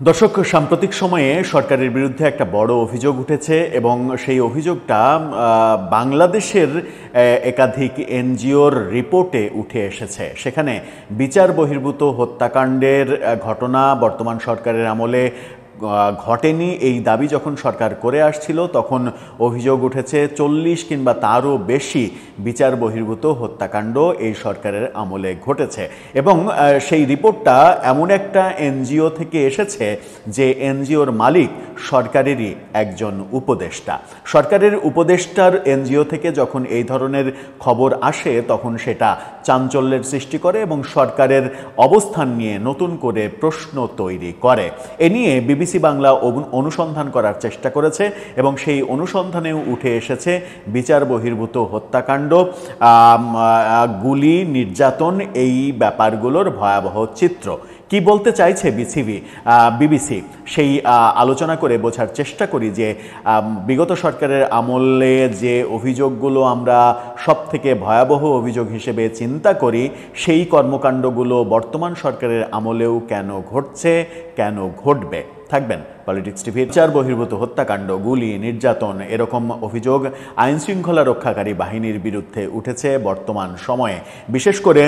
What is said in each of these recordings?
দর্শক, সাম্প্রতিক সময়ে সরকারের বিরুদ্ধে একটা বড় অভিযোগ উঠেছে এবং সেই অভিযোগটা বাংলাদেশের একাধিক এনজিওর রিপোর্টে উঠে এসেছে। সেখানে বিচার বহির্ভূত হত্যাকাণ্ডের ঘটনা বর্তমান সরকারের আমলে ঘটেনি এই দাবি যখন সরকার করে আসছিল, তখন অভিযোগ উঠেছে 40 কিংবা তারও বেশি বিচার বহির্ভূত হত্যাকাণ্ড এই সরকারের আমলে ঘটেছে। এবং সেই রিপোর্টটা এমন একটা এনজিও থেকে এসেছে যে এনজিওর মালিক সরকারেরই একজন উপদেষ্টা। সরকারের উপদেষ্টার এনজিও থেকে যখন এই ধরনের খবর আসে তখন সেটা চাঞ্চল্যের সৃষ্টি করে এবং সরকারের অবস্থান নিয়ে নতুন করে প্রশ্ন তৈরি করে। এ নিয়ে বিবিসি বাংলা অনুসন্ধান করার চেষ্টা করেছে এবং সেই অনুসন্ধানেও উঠে এসেছে বিচার বহির্ভূত হত্যাকাণ্ড, গুলি, নির্যাতন, এই ব্যাপারগুলোর ভয়াবহ চিত্র। কি বলতে চাইছে বিবিসি সেই আলোচনা করে বোঝার চেষ্টা করি যে বিগত সরকারের আমলে যে অভিযোগগুলো আমরা সবথেকে ভয়াবহ অভিযোগ হিসেবে চিন্তা করি, সেই কর্মকাণ্ডগুলো বর্তমান সরকারের আমলেও কেন ঘটছে, কেন ঘটবে। থাকবেন পলিটিক্স টিভির। বিচার বহির্ভূত হত্যাকাণ্ড, গুলি, নির্যাতন, এরকম অভিযোগ আইনশৃঙ্খলা রক্ষাকারী বাহিনীর বিরুদ্ধে উঠেছে বর্তমান সময়ে। বিশেষ করে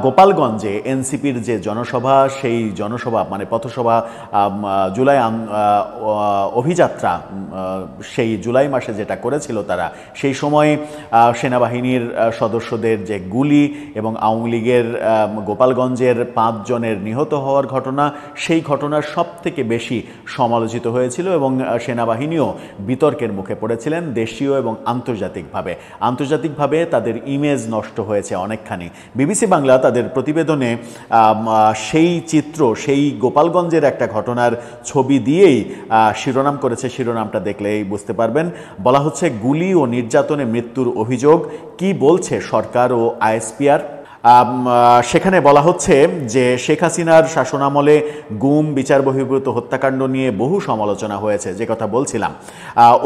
গোপালগঞ্জে এনসিপির যে জনসভা, সেই জনসভা মানে পথসভা, জুলাই অভিযাত্রা, সেই জুলাই মাসে যেটা করেছিল তারা, সেই সময় সেনাবাহিনীর সদস্যদের যে গুলি এবং আওয়ামী লীগের গোপালগঞ্জের 5 জনের নিহত হওয়ার ঘটনা, সেই ঘটনার সব থেকে বেশি সমালোচিত হয়েছিল এবং সেনাবাহিনীও বিতর্কের মুখে পড়েছিলেন দেশীয় এবং আন্তর্জাতিকভাবে তাদের ইমেজ নষ্ট হয়েছে অনেকখানি। বিবিসি বাংলা তাদের প্রতিবেদনে সেই চিত্র, সেই গোপালগঞ্জের একটা ঘটনার ছবি দিয়েই শিরোনাম করেছে। শিরোনামটা দেখলেই বুঝতে পারবেন। বলা হচ্ছে, গুলি ও নির্যাতনে মৃত্যুর অভিযোগ, কি বলছে সরকার ও আইএসপিআর। সেখানে বলা হচ্ছে যে শেখ হাসিনার শাসনামলে গুম, বিচার বহির্ভূত হত্যাকাণ্ড নিয়ে বহু সমালোচনা হয়েছে, যে কথা বলছিলাম।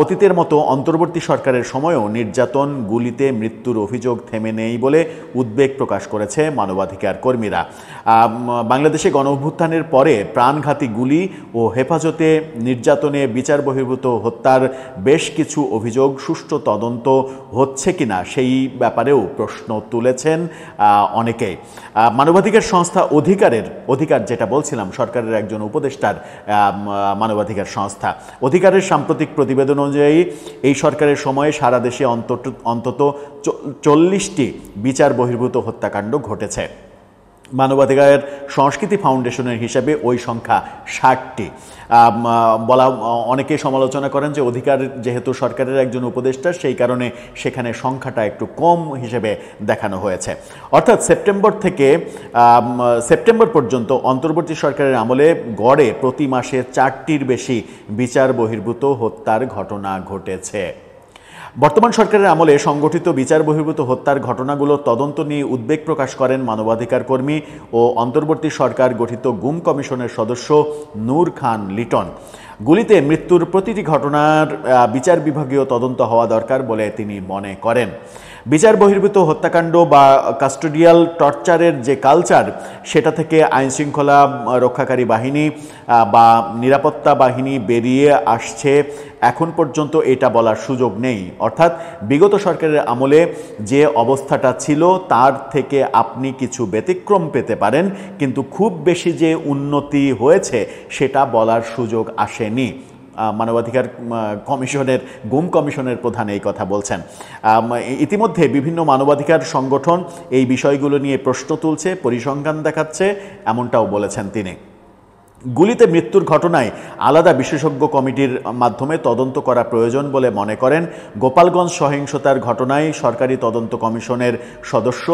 অতীতের মতো অন্তর্বর্তী সরকারের সময়ও নির্যাতন, গুলিতে মৃত্যুর অভিযোগ থেমে নেই বলে উদ্বেগ প্রকাশ করেছে মানবাধিকার কর্মীরা। বাংলাদেশে গণঅভ্যুত্থানের পরে প্রাণঘাতী গুলি ও হেফাজতে নির্যাতনে বিচার বহির্ভূত হত্যার বেশ কিছু অভিযোগ সুষ্ঠু তদন্ত হচ্ছে কিনা, সেই ব্যাপারেও প্রশ্ন তুলেছেন অনেকেই। মানবাধিকার সংস্থা অধিকার, যেটা বলছিলাম সরকারের একজন উপদেষ্টার মানবাধিকার সংস্থা অধিকারের সাম্প্রতিক প্রতিবেদন অনুযায়ী এই সরকারের সময়ে সারা দেশে অন্তত 40টি বিচার বহির্ভূত হত্যাকাণ্ড ঘটেছে। মানবাধিকার সংস্কৃতি ফাউন্ডেশনের হিসাবে ওই সংখ্যা 60টি। অনেকে সমালোচনা করেন যে অধিকার যেহেতু সরকারের একজন উপদেষ্টা, সেই কারণে সেখানে সংখ্যাটা একটু কম হিসেবে দেখানো হয়েছে। অর্থাৎ সেপ্টেম্বর পর্যন্ত অন্তর্বর্তী সরকারের আমলে গড়ে প্রতি মাসে 4টির বেশি বিচার বহির্ভূত হত্যার ঘটনা ঘটেছে। বর্তমান সরকারের আমলে সংগঠিত বিচার বহির্ভূত হত্যার ঘটনাগুলোর তদন্ত নিয়ে উদ্বেগ প্রকাশ করেন মানবাধিকার কর্মী ও অন্তর্বর্তী সরকার গঠিত গুম কমিশনের সদস্য নূর খান লিটন। গুলিতে মৃত্যুর প্রতিটি ঘটনার বিচার বিভাগীয় তদন্ত হওয়া দরকার বলে তিনি মনে করেন। বিচার বহির্ভূত হত্যাকাণ্ড বা কাস্টোডিয়াল টর্চারের যে কালচার, সেটা থেকে আইনশৃঙ্খলা রক্ষাকারী বাহিনী বা নিরাপত্তা বাহিনী বেরিয়ে আসছে, এখন পর্যন্ত এটা বলার সুযোগ নেই। অর্থাৎ বিগত সরকারের আমলে যে অবস্থাটা ছিল তার থেকে আপনি কিছু ব্যতিক্রম পেতে পারেন, কিন্তু খুব বেশি যে উন্নতি হয়েছে সেটা বলার সুযোগ আসেনি। মানবাধিকার কমিশনের গুম কমিশনের প্রধান এই কথা বলছেন। ইতিমধ্যে বিভিন্ন মানবাধিকার সংগঠন এই বিষয়গুলো নিয়ে প্রশ্ন তুলছে, পরিসংখ্যান দেখাচ্ছে, এমনটাও বলেছেন তিনি। গুলিতে মৃত্যুর ঘটনায় আলাদা বিশেষজ্ঞ কমিটির মাধ্যমে তদন্ত করা প্রয়োজন বলে মনে করেন গোপালগঞ্জ সহিংসতার ঘটনায় সরকারি তদন্ত কমিশনের সদস্য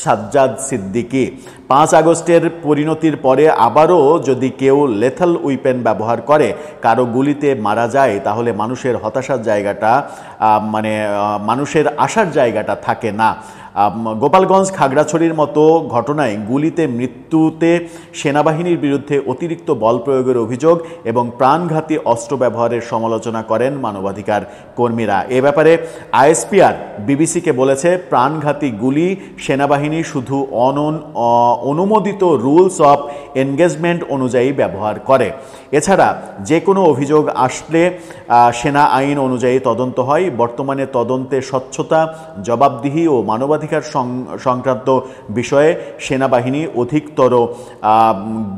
সাজ্জাদ সিদ্দিকী। 5 আগস্টের পরিণতির পরে আবারও যদি কেউ লেথাল উইপেন ব্যবহার করে, কারো গুলিতে মারা যায়, তাহলে মানুষের হতাশার জায়গাটা মানে মানুষের আসার জায়গাটা থাকে না। গোপালগঞ্জ খাগড়াছড়ির মতো ঘটনায় গুলিতে মৃত্যুতে সেনাবাহিনীর বিরুদ্ধে অতিরিক্ত বল প্রয়োগের অভিযোগ এবং প্রাণঘাতী অস্ত্র ব্যবহারের সমালোচনা করেন মানবাধিকার কর্মীরা। এ ব্যাপারে আইএসপিআর বিবিসিকে বলেছে, প্রাণঘাতী গুলি সেনাবাহিনী শুধু অনুমোদিত রুলস অফ এনগেজমেন্ট অনুযায়ী ব্যবহার করে। এছাড়া যে কোনো অভিযোগ আসলে সেনা আইন অনুযায়ী তদন্ত হয়। বর্তমানে তদন্তে স্বচ্ছতা, জবাবদিহি ও মানবাধিকার সংক্রান্ত বিষয়ে সেনাবাহিনী অধিকতর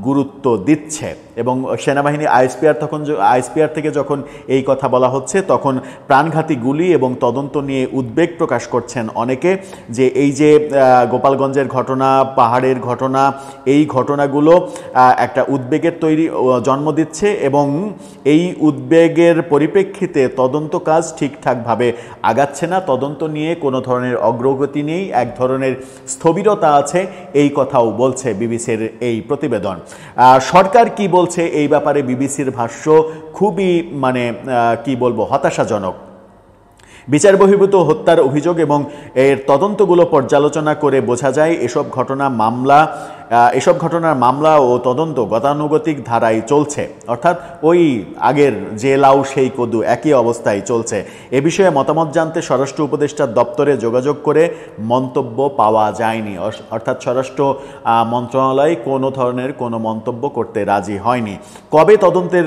গুরুত্ব দিচ্ছে। এবং সেনাবাহিনী আইএসপিআর থেকে যখন এই কথা বলা হচ্ছে, তখন প্রাণঘাতী গুলি এবং তদন্ত নিয়ে উদ্বেগ প্রকাশ করছেন অনেকে, যে এই যে গোপালগঞ্জের ঘটনা, পাহাড়ের ঘটনা, এই ঘটনাগুলো একটা উদ্বেগের জন্ম দিচ্ছে এবং এই উদ্বেগের পরিপ্রেক্ষিতে তদন্ত কাজ ঠিকঠাকভাবে আগাচ্ছে না। তদন্ত নিয়ে কোনো ধরনের অগ্রগতি নেই, এক ধরনের স্থবিরতা আছে, এই কথাও বলছে বিবিসির এই প্রতিবেদন। সরকার কি বলছে এই ব্যাপারে বিবিসির ভাষ্য খুবই কি বলবো, হতাশাজনক। বিচার বহির্ভূত হত্যার অভিযোগ এবং এর তদন্তগুলো পর্যালোচনা করে বোঝা যায় এসব ঘটনার মামলা ও তদন্ত গতানুগতিক ধারায় চলছে, অর্থাৎ ওই আগের যে লাউ সেই কদু একই অবস্থায় চলছে। এ বিষয়ে মতামত জানতে স্বরাষ্ট্র উপদেষ্টার দপ্তরে যোগাযোগ করে মন্তব্য পাওয়া যায়নি, অর্থাৎ স্বরাষ্ট্র মন্ত্রণালয় কোনো ধরনের কোনো মন্তব্য করতে রাজি হয়নি। কবে তদন্তের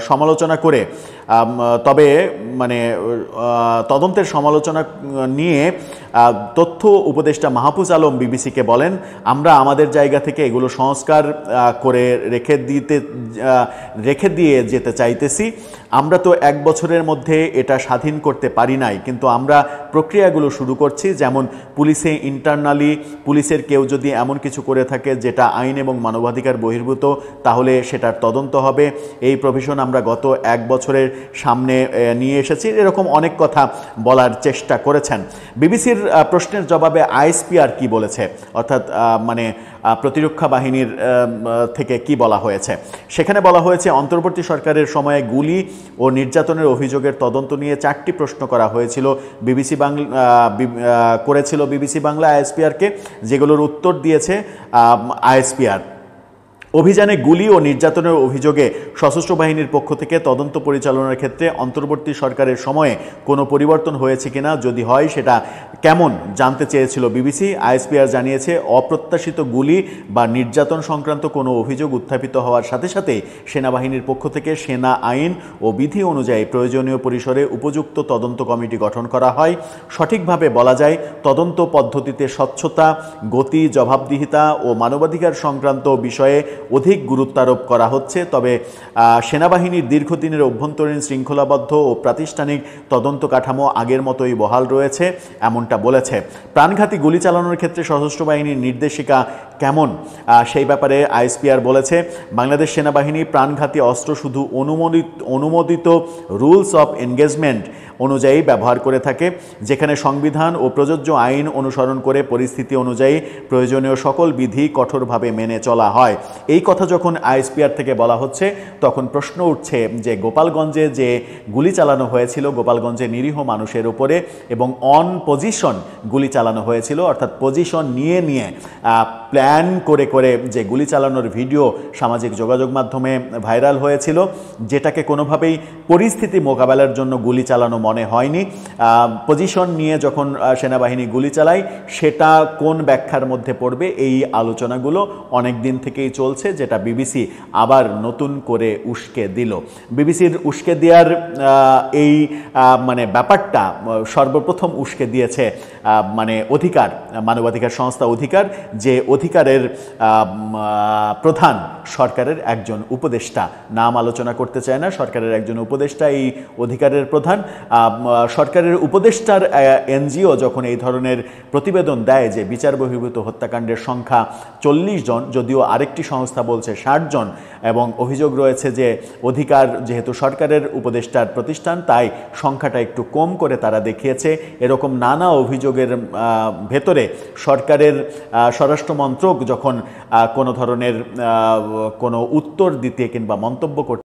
সমালোচনা করে তবে তদন্তের সমালোচনা নিয়ে তথ্য উপদেষ্টা মাহফুজ আলম বিবিসিকে বলেন, আমরা আমাদের জায়গা থেকে এগুলো সংস্কার করে রেখে দিয়ে যেতে চাইতেছি। আমরা তো 1 বছরের মধ্যে এটা স্বাধীন করতে পারি নাই, কিন্তু আমরা প্রক্রিয়াগুলো শুরু করছি। যেমন পুলিশের কেউ যদি এমন কিছু করে থাকে যেটা আইন এবং মানবাধিকার বহির্ভূত, তাহলে সেটার তদন্ত হবে। এই প্রভিশন আমরা গত 1 বছরের সামনে নিয়ে এসেছি। এরকম অনেক কথা বলার চেষ্টা করেছেন। বিবিসির প্রশ্নের জবাবে আইএসপিআর কি বলেছে, অর্থাৎ প্রতিরক্ষা বাহিনীর থেকে কি বলা হয়েছে, সেখানে বলা হয়েছে, অন্তর্বর্তী সরকারের সময়ে গুলি ও নির্যাতনের অভিযোগের তদন্ত নিয়ে 4টি প্রশ্ন করা হয়েছিল বিবিসি বাংলা আইএসপিআরকে, যেগুলোর উত্তর দিয়েছে আইএসপিআর। অভিযানে গুলি ও নির্যাতনের অভিযোগে সশস্ত্র বাহিনীর পক্ষ থেকে তদন্ত পরিচালনার ক্ষেত্রে অন্তর্বর্তী সরকারের সময়ে কোনো পরিবর্তন হয়েছে কিনা, যদি হয় সেটা কেমন, জানতে চেয়েছিল বিবিসি। আইএসপিআর জানিয়েছে, অপ্রত্যাশিত গুলি বা নির্যাতন সংক্রান্ত কোনো অভিযোগ উত্থাপিত হওয়ার সাথে সাথে সেনাবাহিনীর পক্ষ থেকে সেনা আইন ও বিধি অনুযায়ী প্রয়োজনীয় পরিসরে উপযুক্ত তদন্ত কমিটি গঠন করা হয়। সঠিকভাবে বলা যায়, তদন্ত পদ্ধতিতে স্বচ্ছতা, গতি, জবাবদিহিতা ও মানবাধিকার সংক্রান্ত বিষয়ে অধিক গুরুত্ব আরোপ করা হচ্ছে। তবে সেনাবাহিনীর দীর্ঘদিনের অভ্যন্তরীণ শৃঙ্খলাবদ্ধ ও প্রাতিষ্ঠানিক তদন্ত কাঠামো আগের মতোই বহাল রয়েছে, এমনটা বলেছে। প্রাণঘাতী গুলি চালানোর ক্ষেত্রে সশস্ত্র বাহিনীর নির্দেশিকা কেমন, সেই ব্যাপারে আইএসপিআর বলেছে, বাংলাদেশ সেনাবাহিনী প্রাণঘাতী অস্ত্র শুধু অনুমোদিত রুলস অফ এনগেজমেন্ট অনুযায়ী ব্যবহার করে থাকে, যেখানে সংবিধান ও প্রযোজ্য আইন অনুসরণ করে পরিস্থিতি অনুযায়ী প্রয়োজনীয় সকল বিধি কঠোরভাবে মেনে চলা হয়। এই কথা যখন আইএসপিআর থেকে বলা হচ্ছে, তখন প্রশ্ন উঠছে যে গোপালগঞ্জে যে গুলি চালানো হয়েছিল, গোপালগঞ্জে নিরীহ মানুষের উপরে এবং অন পজিশন গুলি চালানো হয়েছিল, অর্থাৎ পজিশন নিয়ে প্ল্যান করে যে গুলি চালানোর ভিডিও সামাজিক যোগাযোগ মাধ্যমে ভাইরাল হয়েছিল, যেটাকে কোনোভাবেই পরিস্থিতি মোকাবেলার জন্য গুলি চালানো মনে হয়নি। পজিশন নিয়ে যখন সেনাবাহিনী গুলি চালায়, সেটা কোন ব্যাখ্যার মধ্যে পড়বে, এই আলোচনাগুলো অনেক দিন থেকেই চলছে, যেটা বিবিসি আবার নতুন করে উস্কে দিল। বিবিসির উস্কে দেওয়ার এই ব্যাপারটা সর্বপ্রথম উস্কে দিয়েছে অধিকার, মানবাধিকার সংস্থা অধিকার, যে অধিকারের প্রধান সরকারের একজন উপদেষ্টা, নাম আলোচনা করতে চায় না, সরকারের একজন উপদেষ্টা এই অধিকারের প্রধান। সরকারের উপদেষ্টার এনজিও যখন এই ধরনের প্রতিবেদন দেয় যে বিচার বহির্ভূত হত্যাকাণ্ডের সংখ্যা 40 জন, যদিও আরেকটি সংস্থা বলছে 60 জন, এবং অভিযোগ রয়েছে যে অধিকার যেহেতু সরকারের উপদেষ্টার প্রতিষ্ঠান, তাই সংখ্যাটা একটু কম করে তারা দেখিয়েছে। এরকম নানা অভিযোগের ভেতরে সরকারের স্বরাষ্ট্র মন্ত্রক যখন কোনো ধরনের কোনো উত্তর দিতে কিংবা মন্তব্য করতে